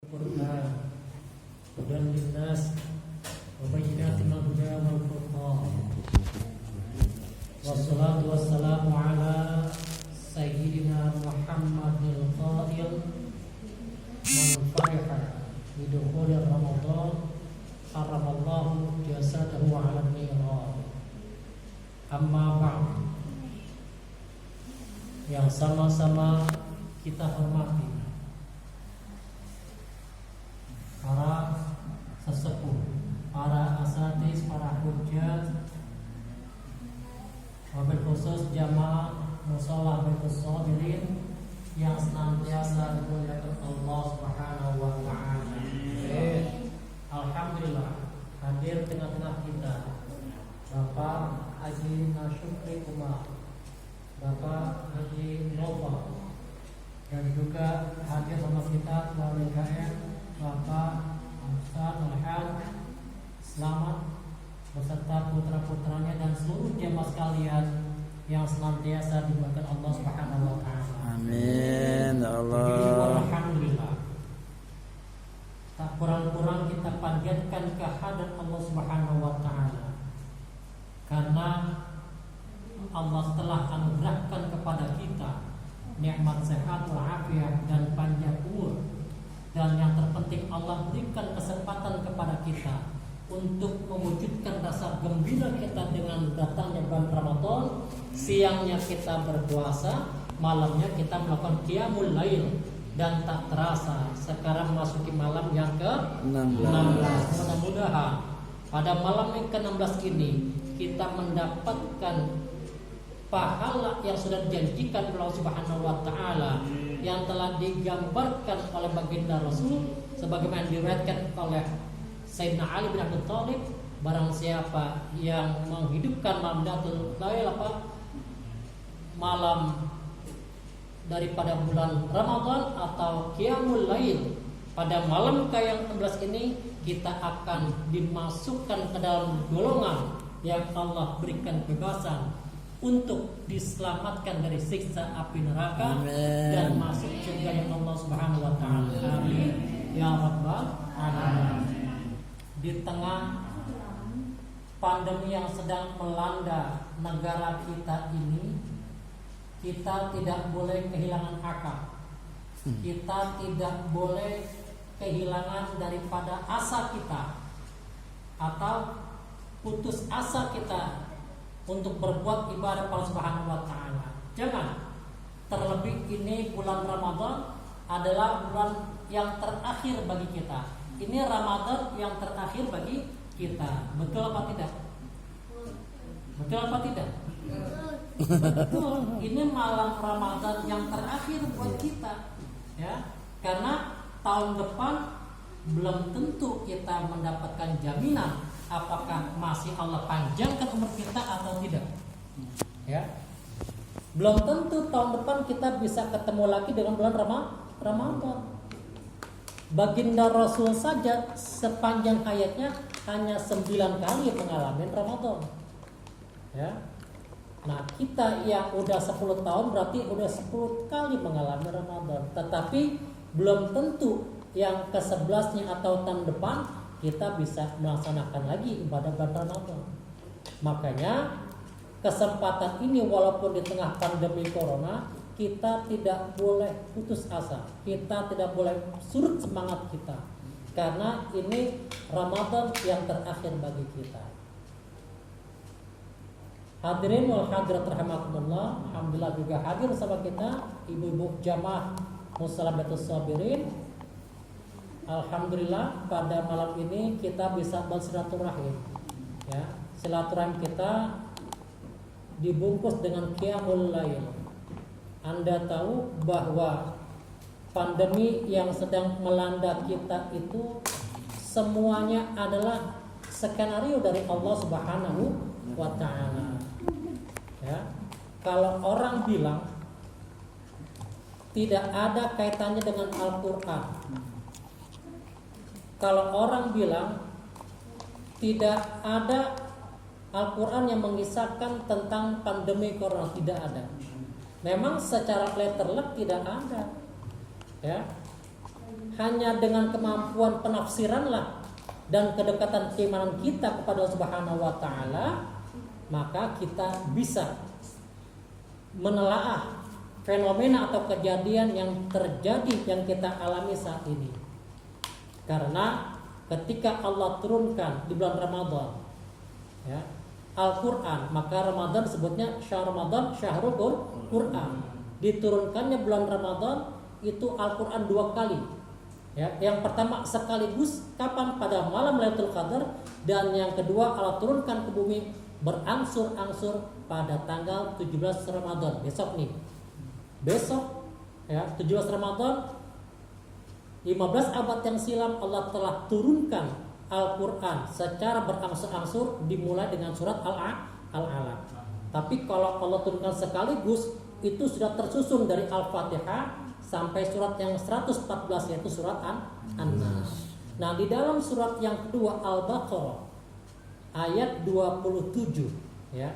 Al-Quran hudan linnas wa bayyinatin minal huda wal furqan. Wassalatu wassalamu ala sayyidina Muhammadil qail man fariha bidukhuli Ramadan haramallahu jasadahu ala niran. Amma ba'd, yang sama-sama kita hormati para sesepuh, para asatidz, para hujjah, wabil khusus jamaah musholah Baitus Shabirin yang senantiasa dimuliakan Allah Subhanahu wa taala. Alhamdulillah hadir tengah-tengah kita Bapak Haji Nasyukri Umar, Bapak Haji Nova, dan juga hadir sama kita melalui KM Bapak Ustaz Al-Haj Selamat beserta putra-putranya dan seluruh jemaah sekalian yang senantiasa dimuliakan Allah Subhanahu wa taala. Amin ya Allah. Alhamdulillah. Tak kurang-kurang kita panjatkan kehadirat Allah Subhanahu wa taala. Karena Allah telah anugerahkan kepada kita nikmat sehat walafiat dan panjang umur. Dan yang terpenting Allah berikan kesempatan kepada kita untuk mewujudkan rasa gembira kita dengan datangnya bulan Ramadan. Siangnya kita berpuasa, malamnya kita melakukan qiyamul lail, dan tak terasa sekarang masuki malam yang ke-16. Mudah-mudahan pada malam yang ke-16 ini kita mendapatkan pahala yang sudah dijanjikan oleh Allah Subhanahu wa taala, yang telah digambarkan oleh baginda Rasul sebagaimana diriwayatkan oleh Sayyidina Ali bin Abi Thalib, barang siapa yang menghidupkan malam Lailatul Lail malam daripada bulan Ramadan atau qiyamul lail pada malam yang 16 ini, kita akan dimasukkan ke dalam golongan yang Allah berikan kebebasan untuk diselamatkan dari siksa api neraka. Amen. Dan masuk surga yang Allah Subhanahu wa taala. Amin ya rabbal alamin. Di tengah pandemi yang sedang melanda negara kita ini, kita tidak boleh kehilangan akal. Kita tidak boleh kehilangan daripada asa kita atau putus asa kita untuk berbuat ibadah kepada Subhanahu wa taala. Jangan. Terlebih ini bulan Ramadan adalah bulan yang terakhir bagi kita. Ini Ramadan yang terakhir bagi kita. Betul apa tidak? Betul apa tidak? Betul. Ini malam Ramadan yang terakhir buat kita. Ya. Karena tahun depan belum tentu kita mendapatkan jaminan apakah masih Allah panjangkan umur kita atau tidak. Ya. Belum tentu tahun depan kita bisa ketemu lagi dengan bulan Ramadan. Baginda Rasul saja sepanjang hayatnya hanya 9 kali mengalami Ramadan. Ya. Nah, kita yang udah 10 tahun berarti udah 10 kali mengalami Ramadan. Tetapi belum tentu yang ke-11-nya atau tahun depan kita bisa melaksanakan lagi ibadah bulan Ramadan. Makanya kesempatan ini walaupun di tengah pandemi corona, kita tidak boleh putus asa. Kita tidak boleh surut semangat kita. Karena ini Ramadan yang terakhir bagi kita. Hadirin wal hadirat rahimakumullah, alhamdulillah juga hadir bersama kita ibu-ibu jamaah musholah Baitus Shabirin. Alhamdulillah pada malam ini kita bisa bersilaturahim. Ya, silaturahim kita dibungkus dengan qiyamul lail. Anda tahu bahwa pandemi yang sedang melanda kita itu semuanya adalah skenario dari Allah Subhanahu wa taala. Ya. Kalau orang bilang tidak ada kaitannya dengan Al-Qur'an, kalau orang bilang tidak ada Al-Quran yang mengisahkan tentang pandemi corona, tidak ada. Memang secara letterlek tidak ada. Ya. hanya dengan kemampuan penafsiranlah dan kedekatan keimanan kita kepada Allah Subhanahu wa taala, maka kita bisa menelaah fenomena atau kejadian yang terjadi yang kita alami saat ini. Karena ketika Allah turunkan di bulan Ramadan, ya, Al-Quran, maka Ramadan disebutnya syahr Ramadan, syahrul Quran. Diturunkannya bulan Ramadan itu Al-Quran 2 kali. Ya, yang pertama sekaligus kapan? Pada malam Lailatul Qadar, dan yang kedua Allah turunkan ke bumi berangsur-angsur pada tanggal 17 Ramadan, besok nih. Besok ya, 17 Ramadan 15 abad yang silam Allah telah turunkan Al-Quran secara berangsur-angsur dimulai dengan surat Al-Alaq. Tapi kalau Allah turunkan sekaligus itu sudah tersusun dari Al-Fatihah sampai surat yang 114 yaitu surat An-Nas. Nah, di dalam surat yang kedua Al-Baqarah ayat 27 ya.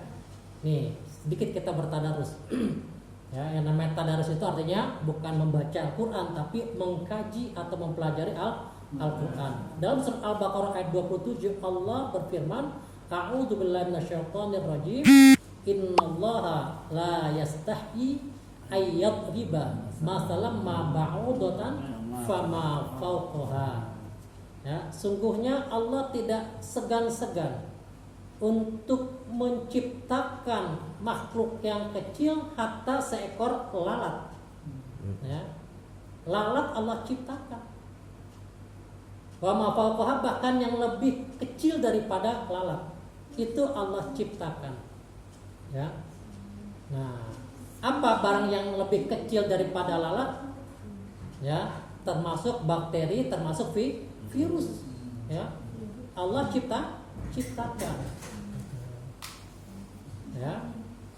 Nih, sedikit kita bertadarus. Ya, yang namanya tadarus itu artinya bukan membaca Al-Quran tapi mengkaji atau mempelajari Al-Quran. Dalam surat Al-Baqarah ayat 27 Allah berfirman, A'udzu billahi minasyaitonir rajim. Innallaha la yastahyi ayyadriba masalam ma ba'udatan fama fawqaha. Ya, sungguhnya Allah tidak segan-segan untuk menciptakan makhluk yang kecil hatta seekor lalat. Ya. Lalat Allah ciptakan. Wa ma fawqaha, bahkan yang lebih kecil daripada lalat itu Allah ciptakan. Ya. Nah, apa barang yang lebih kecil daripada lalat? Ya, termasuk bakteri, termasuk virus. Ya. Allah ciptakan. Ya.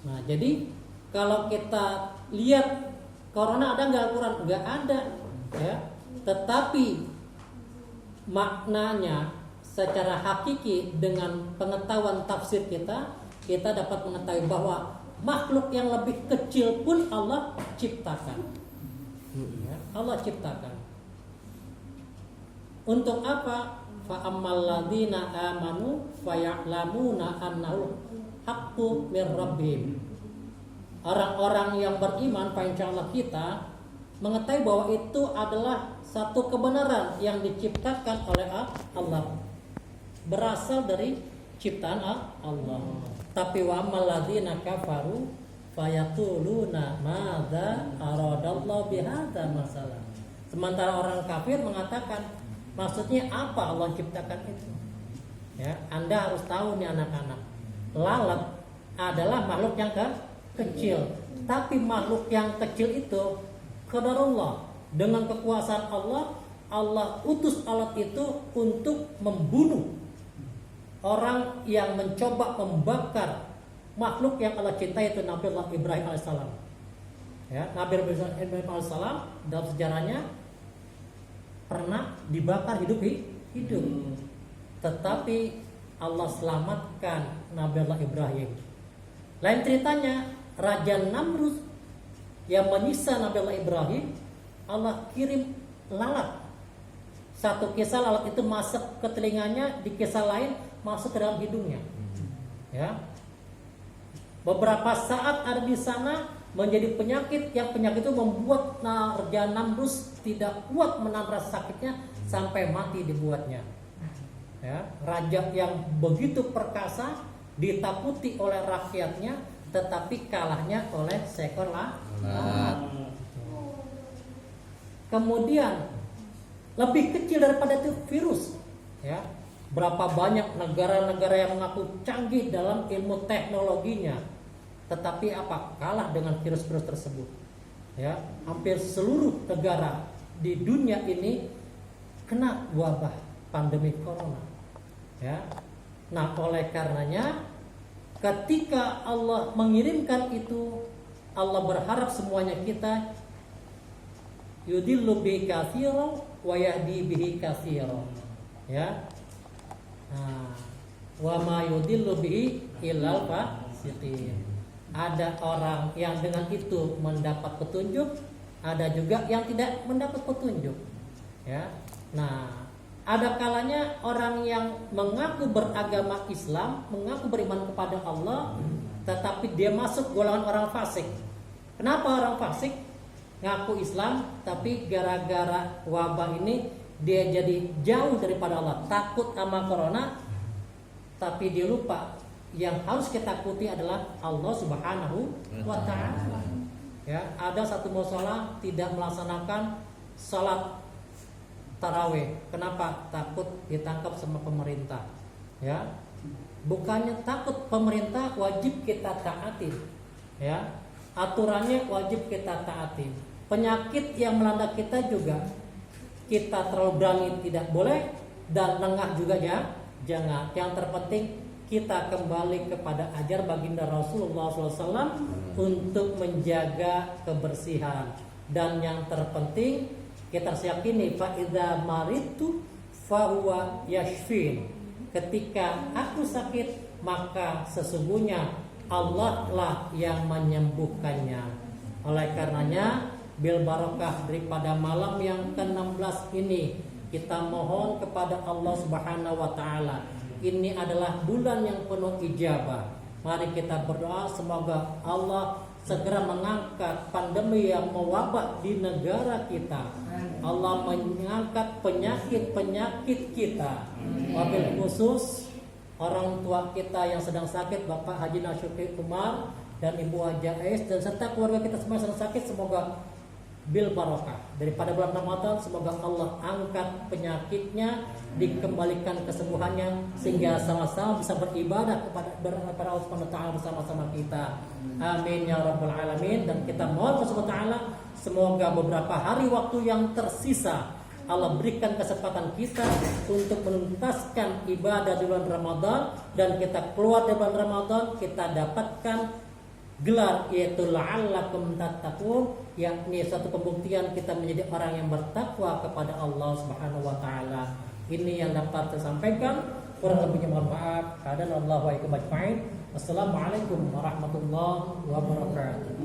Nah, jadi kalau kita lihat corona ada nggak Al-Quran? Nggak ada. Ya. Tetapi maknanya secara hakiki dengan pengetahuan tafsir kita dapat mengetahui bahwa makhluk yang lebih kecil pun Allah ciptakan. Ya, Allah ciptakan. Untuk apa? Fa ammal ladzina amanu faya'lamuna annahu haqqu mir rabbihim. Orang-orang yang beriman, insyaallah kita mengetahui bahwa itu adalah satu kebenaran yang diciptakan oleh Allah, berasal dari ciptaan Allah. Tapi wa ammal ladzina kafaru fayaquluna madza aradallahu bihadza masalah. Sementara orang kafir mengatakan, maksudnya apa Allah ciptakan itu? Ya, Anda harus tahu nih anak-anak. Lalat adalah makhluk yang kecil, tapi makhluk yang kecil itu qadarullah, dengan kekuasaan Allah, Allah utus alat itu untuk membunuh orang yang mencoba membakar makhluk yang Allah cintai, itu Nabi Allah Ibrahim alaihissalam. Ya, Nabi Ibrahim alaihissalam dalam sejarahnya pernah dibakar hidup, tetapi Allah selamatkan Nabi Allah Ibrahim. Lain ceritanya, Raja Namrud yang menyiksa Nabi Allah Ibrahim, Allah kirim lalat. Satu kisah lalat itu masuk ke telinganya, di kisah lain masuk ke dalam hidungnya. Ya. Beberapa saat ada di sana menjadi penyakit, yang penyakit itu membuat Raja Namrud tidak kuat menahan rasa sakitnya sampai mati dibuatnya. Ya, raja yang begitu perkasa ditakuti oleh rakyatnya, tetapi kalahnya oleh seekor lalat. Kemudian lebih kecil daripada itu virus. Ya, berapa banyak negara-negara yang mengaku canggih dalam ilmu teknologinya, tetapi apa? Kalah dengan virus-virus tersebut. Ya, hampir seluruh negara di dunia ini kena wabah pandemi corona. Ya. Nah, oleh karenanya ketika Allah mengirimkan itu, Allah berharap semuanya kita yudillu bi katsiran wa yahdi bihi katsiran. Ya. Nah, wa ma yudillu bihi illal fasiqin. Ada orang yang dengan itu mendapat petunjuk, ada juga yang tidak mendapat petunjuk. Ya. Nah, ada kalanya orang yang mengaku beragama Islam, mengaku beriman kepada Allah, tetapi dia masuk golongan orang fasik. Kenapa orang fasik? Ngaku Islam, tapi gara-gara wabah ini dia jadi jauh daripada Allah, takut sama corona, tapi dia lupa yang harus kita takuti adalah Allah Subhanahu wa Ta'ala. Ya, ada satu mushola tidak melaksanakan salat tarawih. Kenapa? Takut ditangkap sama pemerintah. Ya, bukannya takut pemerintah, wajib kita taati. Ya, aturannya wajib kita taati. Penyakit yang melanda kita juga kita terlalu berani tidak boleh, dan lengah juga ya jangan. Yang terpenting kita kembali kepada ajar baginda Rasulullah SAW untuk menjaga kebersihan. Dan yang terpenting kita harus yakini fa idza maritu fa huwa yashfin. Ketika aku sakit, maka sesungguhnya Allah lah yang menyembuhkannya. Oleh karenanya, bil barokah daripada malam yang ke-16 ini, kita mohon kepada Allah Subhanahu wa Ta'ala. Ini adalah bulan yang penuh ijabah. Mari kita berdoa semoga Allah segera mengangkat pandemi yang mewabah di negara kita. Allah mengangkat penyakit-penyakit kita. Wabil khusus orang tua kita yang sedang sakit, Bapak Haji Nasyuki Umar dan Ibu Haja Ais, dan serta keluarga kita semua yang sedang sakit, semoga bil barokah daripada bulan Ramadan, semoga Allah angkat penyakitnya, dikembalikan kesembuhannya, sehingga sama-sama bisa beribadah kepada Allah Subhanahu wa Ta'ala bersama-sama kita. Amin ya rabbal alamin. Dan kita mohon kepada Allah Ta'ala, semoga beberapa hari waktu yang tersisa Allah berikan kesempatan kita untuk menuntaskan ibadah di bulan Ramadan, dan kita keluar dari bulan Ramadan kita dapatkan gelar yaitu la'allakum tattaqun, yakni suatu pembuktian kita menjadi orang yang bertakwa kepada Allah Subhanahu wa Ta'ala. Ini yang dapat saya sampaikan, kurang lebihnya mohon maaf. Hadanallahu wa iyyakum ajma'in. Wassalamualaikum warahmatullahi wabarakatuh.